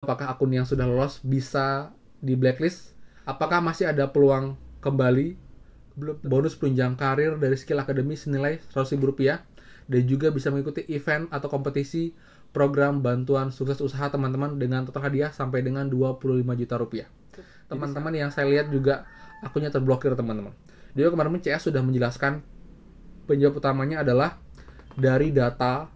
Apakah akun yang sudah lolos bisa di blacklist? Apakah masih ada peluang kembali bonus penunjang karir dari Skill Academy senilai Rp100.000 dan juga bisa mengikuti event atau kompetisi program bantuan sukses usaha teman-teman dengan total hadiah sampai dengan Rp25 juta. Teman-teman yang saya lihat juga akunnya terblokir teman-teman. Dia kemarin CS sudah menjelaskan penyebab utamanya adalah dari data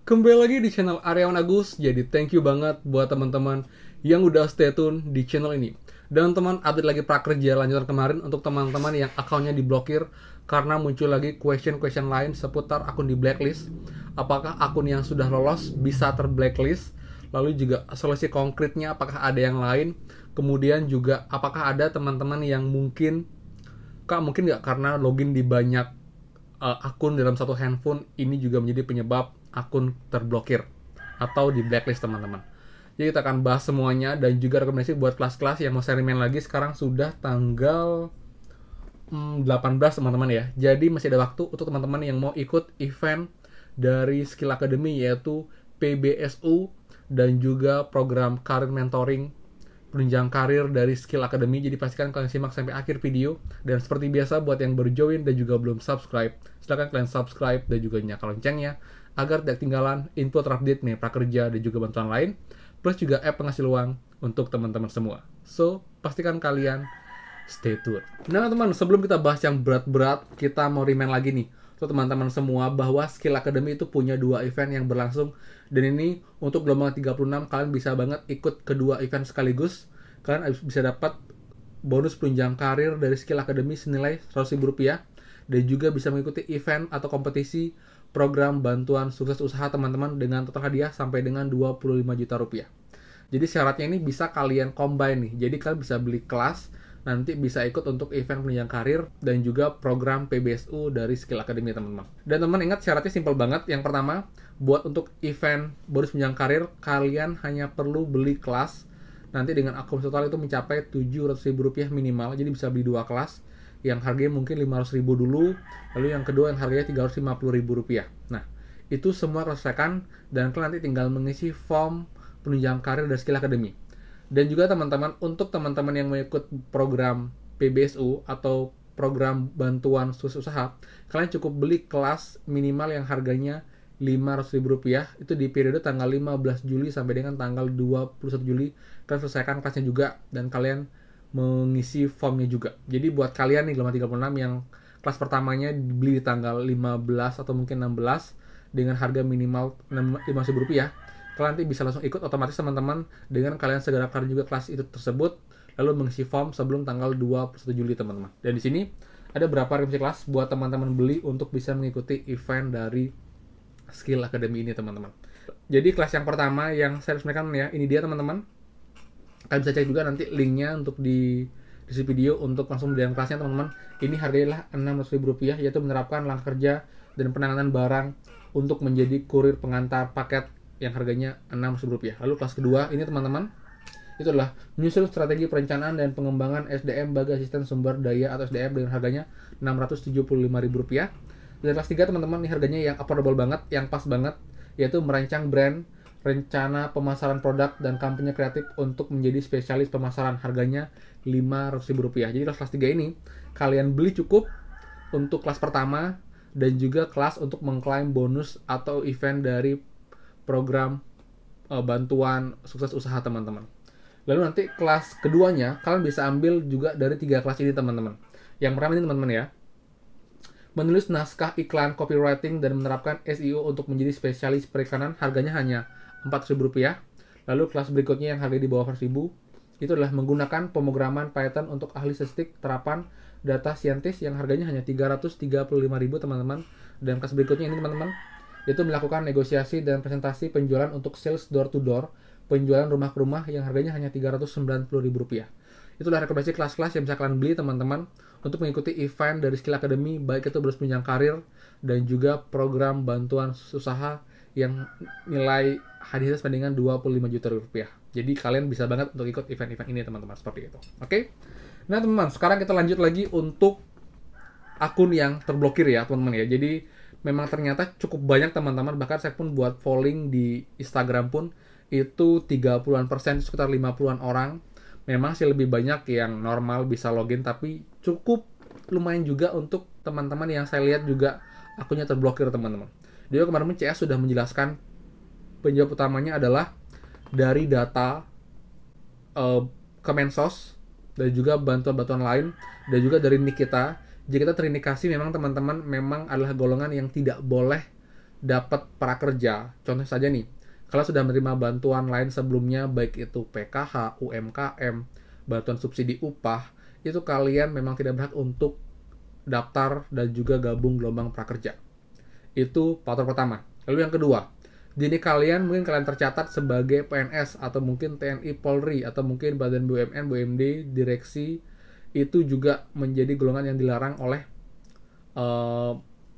Kembali lagi di channel Aryawan Agus. Jadi thank you banget buat teman-teman yang udah stay tune di channel ini. Dan teman update lagi prakerja lanjutan kemarin untuk teman-teman yang akunnya diblokir karena muncul lagi question lain seputar akun di blacklist. Apakah akun yang sudah lolos bisa terblacklist? Lalu juga solusi konkretnya apakah ada yang lain? Kemudian juga apakah ada teman-teman yang mungkin nggak karena login di banyak akun dalam satu handphone ini juga menjadi penyebab akun terblokir atau di blacklist teman-teman. Jadi kita akan bahas semuanya dan juga rekomendasi buat kelas-kelas yang mau serimen lagi. Sekarang sudah tanggal 18 teman-teman ya. Jadi masih ada waktu untuk teman-teman yang mau ikut event dari Skill Academy yaitu PBSU dan juga program Career Mentoring penunjang karir dari Skill Academy. Jadi pastikan kalian simak sampai akhir video. Dan seperti biasa buat yang baru join dan juga belum subscribe, silahkan kalian subscribe dan juga nyalakan loncengnya agar tidak ketinggalan info terupdate nih prakerja dan juga bantuan lain, plus juga app penghasil uang untuk teman-teman semua. So, pastikan kalian stay tune. Nah teman, sebelum kita bahas yang berat-berat, kita mau remind lagi nih untuk teman-teman semua bahwa Skill Academy itu punya 2 event yang berlangsung. Dan ini untuk gelombang 36 kalian bisa banget ikut kedua event sekaligus. Kalian bisa dapat bonus penunjang karir dari Skill Academy senilai Rp100.000 dan juga bisa mengikuti event atau kompetisi program bantuan sukses usaha teman-teman dengan total hadiah sampai dengan Rp25 juta. Jadi syaratnya ini bisa kalian combine nih. Jadi kalian bisa beli kelas, nanti bisa ikut untuk event penunjang karir dan juga program PBSU dari Skill Academy teman-teman. Dan teman-teman ingat syaratnya simpel banget. Yang pertama, buat untuk event bonus penunjang karir kalian hanya perlu beli kelas. Nanti dengan akun total itu mencapai Rp700.000 minimal. Jadi bisa beli 2 kelas yang harganya mungkin Rp500.000 dulu, lalu yang kedua yang harganya Rp350.000. Nah, itu semua selesaikan dan kalian nanti tinggal mengisi form penunjang karir dari Skill Academy. Dan juga teman-teman, untuk teman-teman yang mau ikut program PBSU atau program bantuan sukses usaha, kalian cukup beli kelas minimal yang harganya Rp500.000 itu di periode tanggal 15 Juli sampai dengan tanggal 21 Juli. Kalian selesaikan kelasnya juga dan kalian mengisi formnya juga. Jadi buat kalian nih gelombang 36 yang kelas pertamanya dibeli di tanggal 15 atau mungkin 16 dengan harga minimal Rp500.000, kalian nanti bisa langsung ikut otomatis teman-teman dengan kalian segera daftar juga kelas itu tersebut lalu mengisi form sebelum tanggal 21 Juli teman-teman. Dan di sini ada beberapa rekomendasi kelas buat teman-teman beli untuk bisa mengikuti event dari Skill Academy ini teman-teman. Jadi kelas yang pertama yang saya resmikan ya, ini dia teman-teman. Kalian bisa cek juga nanti linknya untuk di deskripsi video untuk langsung beli kelasnya teman-teman. Ini harganya Rp600.000 yaitu menerapkan langkah kerja dan penanganan barang untuk menjadi kurir pengantar paket yang harganya Rp600.000. Lalu kelas kedua ini teman-teman, itu adalah menyusun strategi perencanaan dan pengembangan SDM bagi asisten sumber daya atau SDM dengan harganya Rp675.000. Dan kelas 3 teman-teman, ini harganya yang affordable banget, yang pas banget, yaitu merancang brand, rencana pemasaran produk dan kampanye kreatif untuk menjadi spesialis pemasaran, harganya Rp500.000. Jadi kelas 3 ini kalian beli cukup untuk kelas pertama dan juga kelas untuk mengklaim bonus atau event dari program bantuan sukses usaha teman-teman. Lalu nanti kelas keduanya kalian bisa ambil juga dari 3 kelas ini teman-teman. Yang pertama ini teman-teman ya, menulis naskah iklan copywriting dan menerapkan SEO untuk menjadi spesialis periklanan, harganya hanya Rp400.000. Lalu kelas berikutnya yang harga di bawah Rp100.000 itu adalah menggunakan pemrograman Python untuk ahli statistik terapan data saintis yang harganya hanya Rp335.000 teman-teman. Dan kelas berikutnya ini teman-teman, yaitu melakukan negosiasi dan presentasi penjualan untuk sales door to door, penjualan rumah ke rumah yang harganya hanya Rp390.000. Itulah rekomendasi kelas-kelas yang bisa kalian beli teman-teman untuk mengikuti event dari Skill Academy, baik itu bonus penunjang karir dan juga program bantuan usaha yang nilai hadiahnya sebandingan Rp25 juta. Jadi kalian bisa banget untuk ikut event-event ini teman-teman, seperti itu. Oke. Nah teman-teman, sekarang kita lanjut lagi untuk akun yang terblokir ya teman-teman ya. Jadi memang ternyata cukup banyak teman-teman, bahkan saya pun buat polling di Instagram pun itu 30-an%, sekitar 50-an orang. Memang sih lebih banyak yang normal bisa login, tapi cukup lumayan juga untuk teman-teman yang saya lihat juga akunnya terblokir teman-teman. Jadi kemarin CS sudah menjelaskan penyebab utamanya adalah dari data Kemensos dan juga bantuan-bantuan lain, dan juga dari NIK kita. Jika kita terindikasi memang teman-teman memang adalah golongan yang tidak boleh dapat prakerja. Contoh saja nih, kalau sudah menerima bantuan lain sebelumnya, baik itu PKH, UMKM, bantuan subsidi upah, itu kalian memang tidak berhak untuk daftar dan juga gabung gelombang prakerja. Itu faktor pertama. Lalu yang kedua, jadi kalian mungkin kalian tercatat sebagai PNS atau mungkin TNI Polri atau mungkin Badan BUMN, BUMD, direksi, itu juga menjadi golongan yang dilarang oleh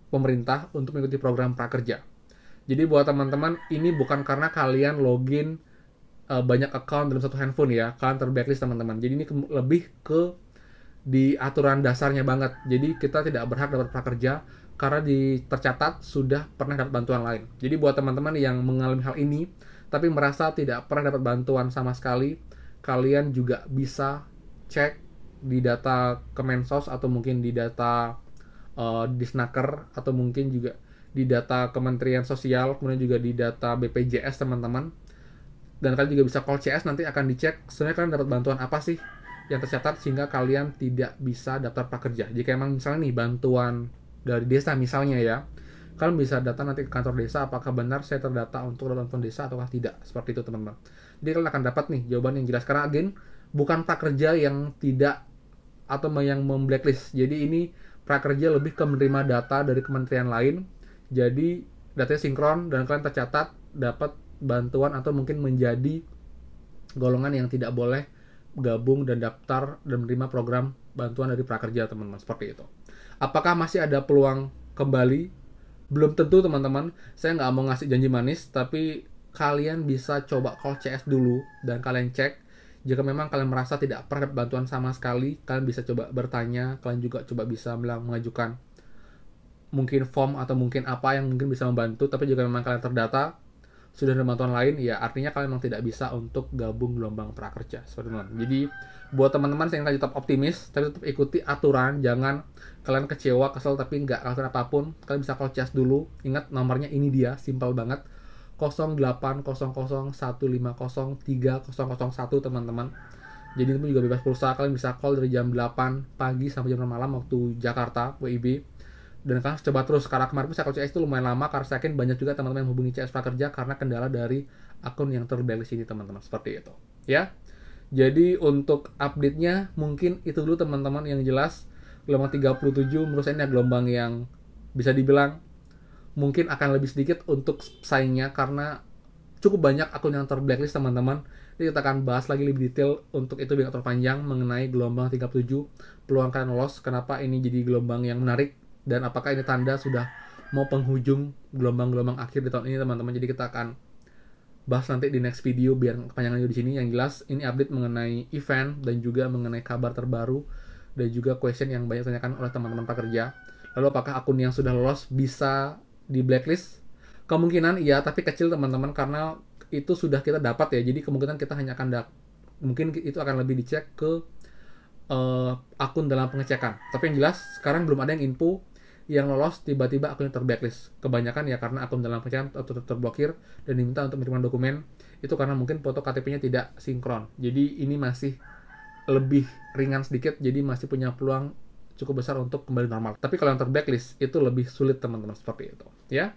pemerintah untuk mengikuti program prakerja. Jadi buat teman-teman, ini bukan karena kalian login banyak account dalam satu handphone ya, kalian terblacklist teman-teman. Jadi ini lebih ke di aturan dasarnya banget. Jadi kita tidak berhak dapat prakerja karena tercatat sudah pernah dapat bantuan lain. Jadi buat teman-teman yang mengalami hal ini tapi merasa tidak pernah dapat bantuan sama sekali, kalian juga bisa cek di data Kemensos atau mungkin di data Disnaker atau mungkin juga di data Kementerian Sosial, kemudian juga di data BPJS teman-teman. Dan kalian juga bisa call CS, nanti akan dicek sebenarnya kalian dapat bantuan apa sih yang tercatat sehingga kalian tidak bisa daftar prakerja. Jika emang misalnya nih bantuan dari desa misalnya ya, kalian bisa datang nanti ke kantor desa apakah benar saya terdata untuk bantuan desa ataukah tidak, seperti itu teman-teman. Jadi kalian akan dapat nih jawaban yang jelas, karena again bukan prakerja yang tidak atau yang memblacklist. Jadi ini prakerja lebih ke menerima data dari kementerian lain, jadi datanya sinkron dan kalian tercatat dapat bantuan atau mungkin menjadi golongan yang tidak boleh gabung dan daftar dan menerima program bantuan dari prakerja teman-teman, seperti itu. Apakah masih ada peluang kembali? Belum tentu teman-teman, saya nggak mau ngasih janji manis, tapi kalian bisa coba call CS dulu dan kalian cek. Jika memang kalian merasa tidak pernah dapat bantuan sama sekali, kalian bisa coba bertanya, kalian juga coba bisa mengajukan mungkin form atau mungkin apa yang mungkin bisa membantu. Tapi jika memang kalian terdata sudah ada bantuan lain, ya artinya kalian memang tidak bisa untuk gabung gelombang prakerja, teman-teman. Jadi buat teman-teman yang tetap optimis, tapi tetap ikuti aturan, jangan kalian kecewa, kesel tapi nggak lakukan apapun. Kalian bisa call CS dulu, ingat nomornya ini dia, simpel banget, 0800150301 teman-teman. Jadi itu juga bebas pulsa, kalian bisa call dari jam 8 pagi sampai jam 6 malam waktu Jakarta, WIB. Dan kalian coba terus, karena kemarin saya call CS itu lumayan lama, karena saya yakin banyak juga teman-teman yang hubungi CS prakerja karena kendala dari akun yang terblacklist ini teman-teman, seperti itu ya. Jadi untuk update-nya mungkin itu dulu teman-teman yang jelas. Gelombang 37 menurut saya ini gelombang yang bisa dibilang mungkin akan lebih sedikit untuk saingnya karena cukup banyak akun yang terblacklist teman-teman. Jadi kita akan bahas lagi lebih detail untuk itu biar terpanjang mengenai gelombang 37, peluang kalian lolos, kenapa ini jadi gelombang yang menarik, dan apakah ini tanda sudah mau penghujung gelombang-gelombang akhir di tahun ini teman-teman. Jadi kita akan bahas nanti di next video biar kepanjangan di sini. Yang jelas ini update mengenai event dan juga mengenai kabar terbaru dan juga question yang banyak ditanyakan oleh teman-teman pekerja. Lalu apakah akun yang sudah lolos bisa di blacklist? Kemungkinan iya, tapi kecil teman-teman, karena itu sudah kita dapat ya. Jadi kemungkinan kita hanya akan mungkin itu akan lebih dicek ke akun dalam pengecekan. Tapi yang jelas sekarang belum ada yang info yang lolos tiba-tiba akunnya terblacklist. Kebanyakan ya karena akun dalam pengecekan atau terblokir dan diminta untuk menerima dokumen itu karena mungkin foto KTP-nya tidak sinkron. Jadi ini masih lebih ringan sedikit, jadi masih punya peluang cukup besar untuk kembali normal. Tapi kalau yang terblacklist itu lebih sulit teman-teman, seperti itu ya.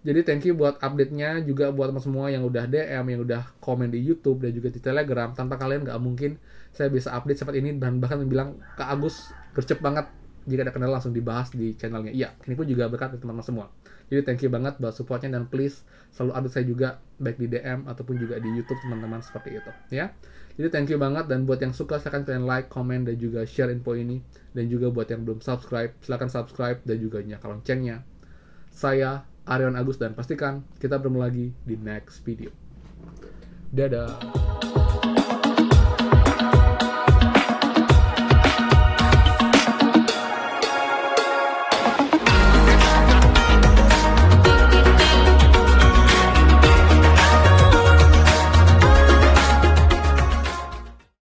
Jadi thank you buat update-nya, juga buat teman semua yang udah DM, yang udah komen di YouTube dan juga di Telegram. Tanpa kalian nggak mungkin saya bisa update seperti ini, dan bahkan bilang Kak Agus gercep banget jika ada kendala langsung dibahas di channelnya. Iya, ini pun juga berkat dari teman-teman semua. Jadi thank you banget buat supportnya, dan please selalu update saya juga baik di DM ataupun juga di YouTube teman-teman, seperti itu ya. Jadi thank you banget, dan buat yang suka silahkan kalian like, comment dan juga share info ini, dan juga buat yang belum subscribe silahkan subscribe dan juga nyalakan loncengnya. Saya Aryon Agus dan pastikan kita bertemu lagi di next video. Dadah.